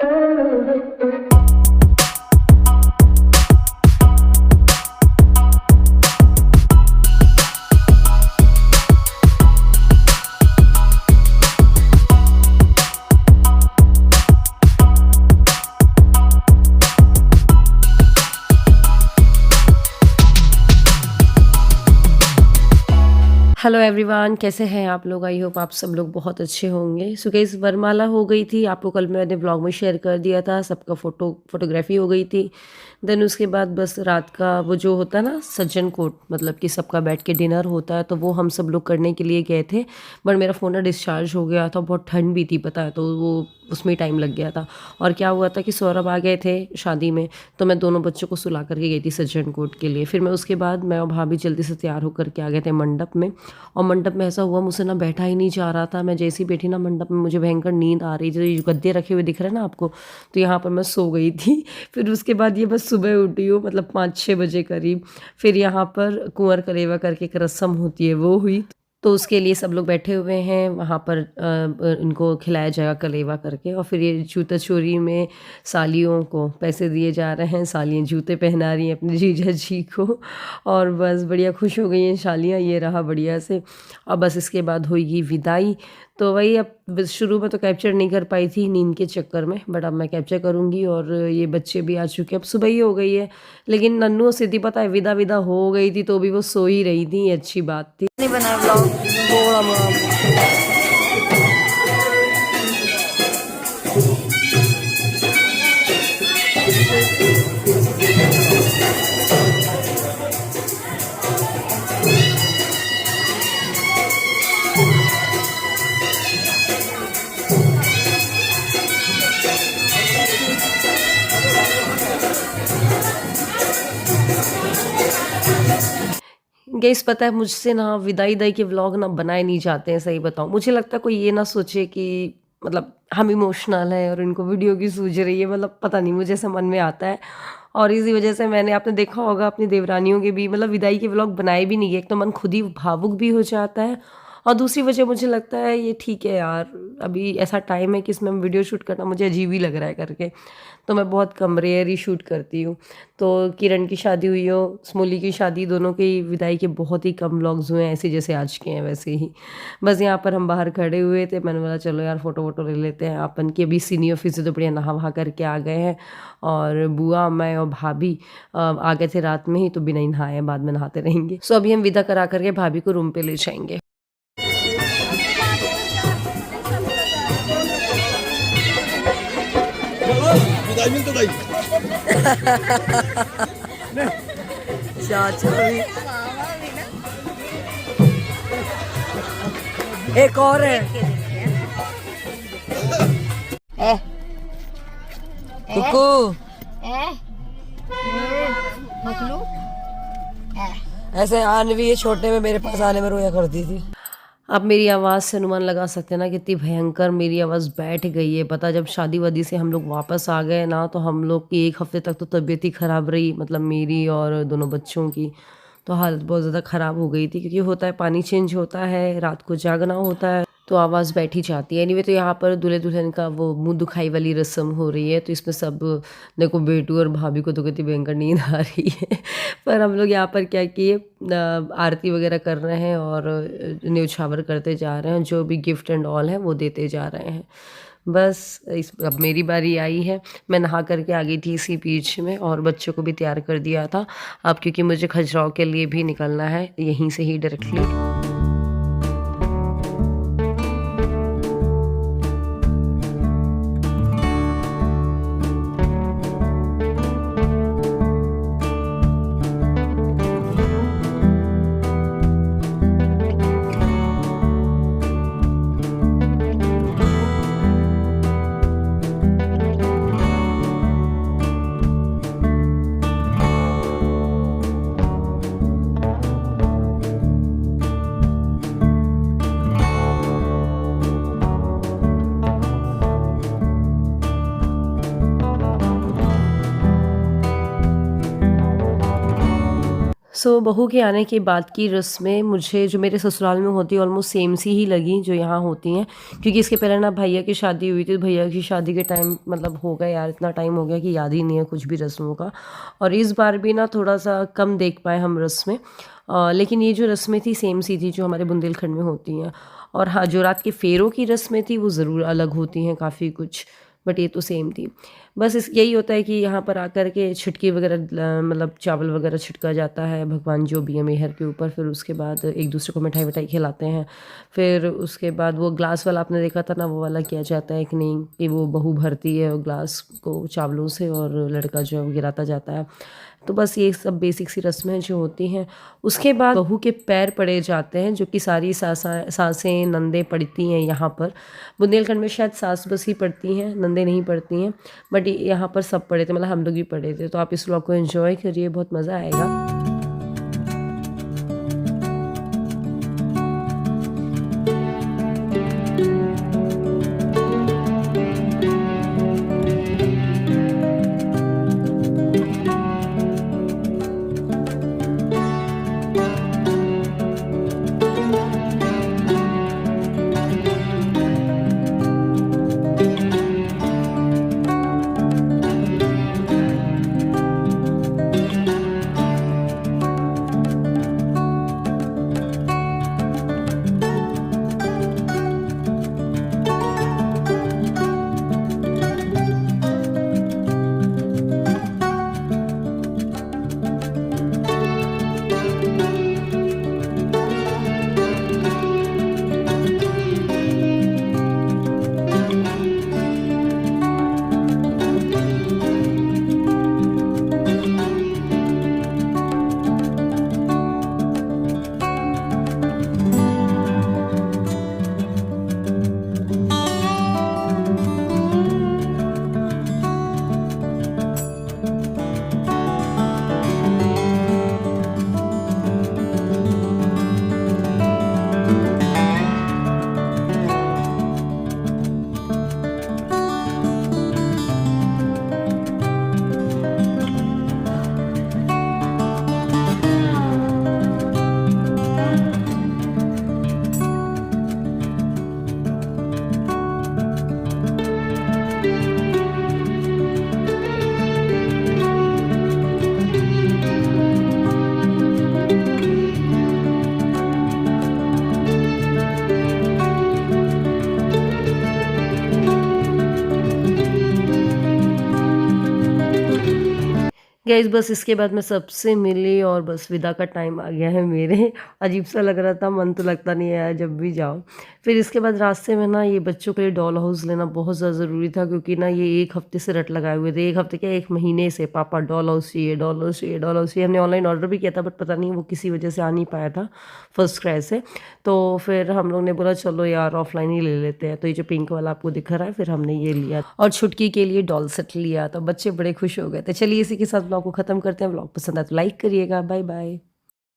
Hello everyone, कैसे हैं आप लोग। आई होप आप सब लोग बहुत अच्छे होंगे। सो गाइस, वरमाला हो गई थी, आपको कल मैंने ब्लॉग में शेयर कर दिया था। सबका फोटोग्राफी हो गई थी। देन उसके बाद बस रात का वो जो होता है ना सज्जन कोट, मतलब कि सबका बैठ के डिनर होता है, तो वो हम सब लोग करने के लिए गए थे। बट मेरा फ़ोन ना डिस्चार्ज हो गया था, बहुत ठंड भी थी पता है, तो वो उसमें ही टाइम लग गया था। और क्या हुआ था कि सौरभ आ गए थे शादी में, तो मैं दोनों बच्चों को सुला करके गई थी सज्जन कोट के लिए। फिर मैं उसके बाद मैं और भाभी जल्दी से तैयार होकर के आ गए थे मंडप में। और मंडप में ऐसा हुआ, मुझसे ना बैठा ही नहीं जा रहा था। मैं जैसे ही बैठी ना मंडप में, मुझे भयंकर नींद आ रही थी। तो ये जो गद्दे रखे हुए दिख रहे हैं ना आपको, तो यहाँ पर मैं सो गई थी। फिर उसके बाद ये बस सुबह उठी हूँ, मतलब 5-6 बजे करीब। फिर यहाँ पर कुंवर कलेवा करके एक रस्म होती है, वो हुई। तो उसके लिए सब लोग बैठे हुए हैं वहाँ पर, इनको खिलाया जाएगा कलेवा करके। और फिर ये जूता चोरी में सालियों को पैसे दिए जा रहे हैं। सालियाँ जूते पहना रही हैं अपने जीजा जी को, और बस बढ़िया खुश हो गई हैं सालियाँ। ये रहा बढ़िया से। और बस इसके बाद होगी विदाई। तो वही, अब बस शुरू में तो कैप्चर नहीं कर पाई थी नींद के चक्कर में, बट अब मैं कैप्चर करूँगी। और ये बच्चे भी आ चुके हैं, अब सुबह ही हो गई है। लेकिन नन्नू और सिद्धि पता है विदा विदा हो गई थी, तो भी वो सो ही रही थी, ये अच्छी बात थी। नहीं बना ब्लॉग थोड़ा बहुत। गेस पता है, मुझसे ना विदाई दाई के व्लॉग ना बनाए नहीं जाते हैं, सही बताऊँ। मुझे लगता है कोई ये ना सोचे कि मतलब हम इमोशनल हैं और इनको वीडियो की सूझ रही है, मतलब पता नहीं, मुझे ऐसा मन में आता है। और इसी वजह से मैंने, आपने देखा होगा अपनी देवरानियों के भी मतलब विदाई के व्लॉग बनाए भी नहीं गए। एक तो मन खुद ही भावुक भी हो जाता है, और दूसरी वजह मुझे लगता है ये ठीक है यार, अभी ऐसा टाइम है कि इसमें वीडियो शूट करना मुझे अजीब ही लग रहा है करके। तो मैं बहुत कम रेयर ही शूट करती हूँ। तो किरण की शादी हुई हो, स्मोली की शादी, दोनों की विदाई के बहुत ही कम व्लॉग्स हुए हैं, ऐसे जैसे आज के हैं वैसे ही। बस यहाँ पर हम बाहर खड़े हुए थे, मैंने बोला चलो यार फ़ोटो वोटो ले लेते हैं अपन की। अभी सीनियर ऑफिस से तो बढ़िया नहा वहा करके आ गए हैं। और बुआ, मैं और भाभी आ गए थे रात में ही, तो बिना ही नहाए, बाद में नहाते रहेंगे। सो अभी हम विदा करा करके भाभी को रूम पे ले जाएंगे। चाचा भी एक और है। कुकू ऐसे आने भी, ये छोटे में मेरे पास आने में रोया करती थी। आप मेरी आवाज़ से अनुमान लगा सकते हैं ना कितनी भयंकर मेरी आवाज़ बैठ गई है। पता, जब शादी वादी से हम लोग वापस आ गए ना, तो हम लोग की 1 हफ्ते तक तो तबीयत ही ख़राब रही, मतलब मेरी और दोनों बच्चों की। तो हालत बहुत ज़्यादा ख़राब हो गई थी, क्योंकि होता है पानी चेंज होता है, रात को जागना होता है, तो आवाज़ बैठ ही जाती है। एनीवे, तो यहाँ पर दूल्हे दुल्हन का वो मुँह दुखाई वाली रस्म हो रही है। तो इसमें सब, देखो बेटू और भाभी को तो कितनी भयंकर नींद आ रही है। पर हम लोग यहाँ पर क्या किए, आरती वगैरह कर रहे हैं और न्यौछावर करते जा रहे हैं। जो भी गिफ्ट एंड ऑल है वो देते जा रहे हैं। बस अब मेरी बारी आई है। मैं नहा करके आ गई थी इसी बीच में, और बच्चों को भी तैयार कर दिया था। अब क्योंकि मुझे खजुराहो के लिए भी निकलना है यहीं से ही, डायरेक्टली। सो बहू के आने के बाद की रस्में मुझे जो मेरे ससुराल में होती है ऑलमोस्ट सेम सी ही लगी जो यहाँ होती हैं, क्योंकि इसके पहले ना भैया की शादी हुई थी, तो भैया की शादी के टाइम मतलब हो गया यार, इतना टाइम हो गया कि याद ही नहीं है कुछ भी रस्मों का। और इस बार भी ना थोड़ा सा कम देख पाए हम रस्में, लेकिन ये जो रस्में थी सेम सी थी जो हमारे बुंदेलखंड में होती हैं। और हाँ, जो रात के फेरों की रस्में थी वो ज़रूर अलग होती हैं काफ़ी कुछ, बट ये तो सेम थी। बस इस यही होता है कि यहाँ पर आकर के छिटकी वगैरह मतलब चावल वगैरह छिटका जाता है भगवान जो भी है मेहर के ऊपर, फिर उसके बाद एक दूसरे को मिठाई विठाई खिलाते हैं। फिर उसके बाद वो ग्लास वाला आपने देखा था ना, वो वाला किया जाता है कि नहीं, कि वो बहू भरती है ग्लास को चावलों से और लड़का जो है वो गिराता जाता है। तो बस ये सब बेसिक सी रस्में जो होती हैं। उसके बाद बहू के पैर पड़े जाते हैं, जो कि सारी सासें नंदे पड़ती हैं यहाँ पर। बुंदेलखंड में शायद सास बस ही पड़ती हैं, नंदे नहीं पड़ती हैं, बट यहाँ पर सब पड़े थे, मतलब हम लोग भी पड़े थे। तो आप इस व्लॉग को एंजॉय करिए, बहुत मज़ा आएगा। गाइस बस इसके बाद मैं सबसे मिली और बस विदा का टाइम आ गया है मेरे। अजीब सा लग रहा था, मन तो लगता नहीं है यार जब भी जाओ। फिर इसके बाद रास्ते में ना ये बच्चों के लिए डॉल हाउस लेना बहुत ज़्यादा ज़रूरी था, क्योंकि ना ये 1 हफ्ते से रट लगाए हुए थे, 1 हफ्ते क्या 1 महीने से, पापा डॉल हाउस चाहिए, डॉल हाउस चाहिए, डॉल हाउस चाहिए। हमने ऑनलाइन ऑर्डर भी किया था, बट पता नहीं वो किसी वजह से आ नहीं पाया था फर्स्ट क्राई से। तो फिर हम लोग ने बोला चलो यार ऑफलाइन ही ले लेते हैं। तो ये जो पिंक वाला आपको दिख रहा है, फिर हमने ये लिया और छुटकी के लिए डॉल सेट लिया, तो बच्चे बड़े खुश हो गए थे। चलिए इसी के साथ ब्लॉग को ख़त्म करते हैं। ब्लॉग पसंद आए तो लाइक करिएगा। Bye bye.